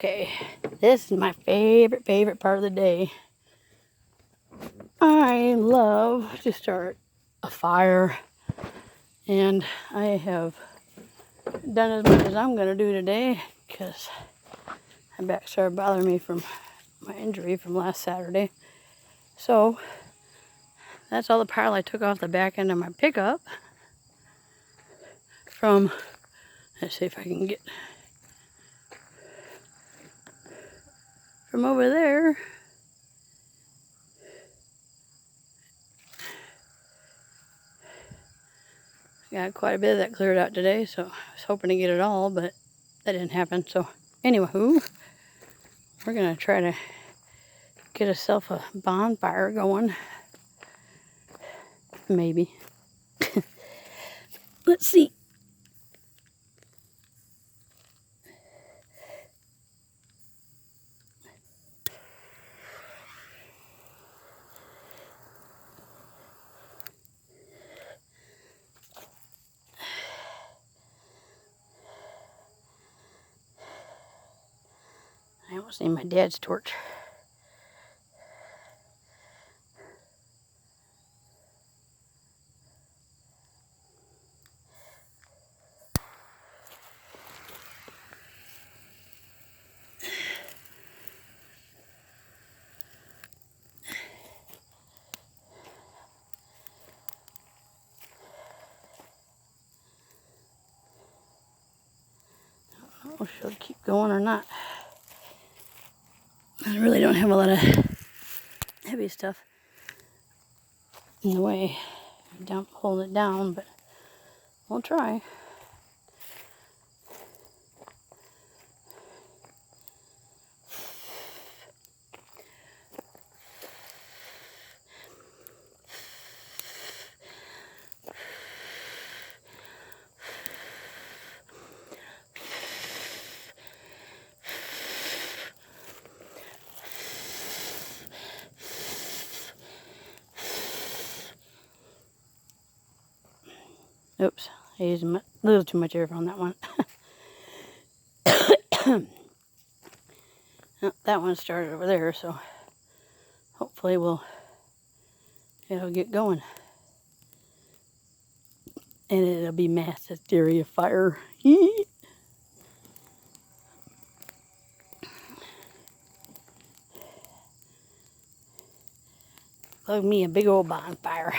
Okay, this is my favorite part of the day. I love to start a fire, and I have done as much as I'm going to do today because my back started bothering me from my injury from last Saturday. So that's all the pile I took off the back end of my pickup from, let's see if I can get from over there. Got quite a bit of that cleared out today, so I was hoping to get it all, but that didn't happen. So anywho, we're gonna try to get ourselves a bonfire going. Maybe. Let's see. I almost need my dad's torch. I don't know if she'll keep going or not. I really don't have a lot of heavy stuff in the way. I'm holding it down, but we'll try. Oops, I used a little too much air on that one. Oh, that one started over there, so hopefully it'll get going. And it'll be mass hysteria fire. Love me a big old bonfire.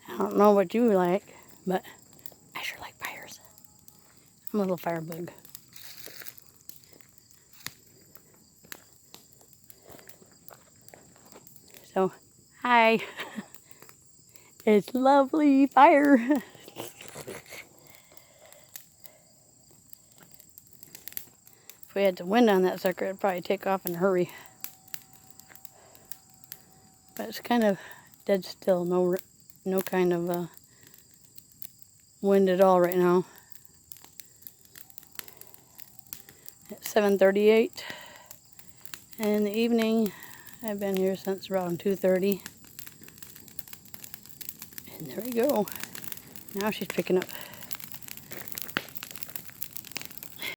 I don't know what you like, but I sure like fires. I'm a little fire bug. So, hi. It's lovely fire. If we had the wind on that sucker, it'd probably take off in a hurry. But it's kind of dead still. No kind of wind at all right now. It's 7:38 in the evening. I've been here since around 2:30. And there we go. Now she's picking up.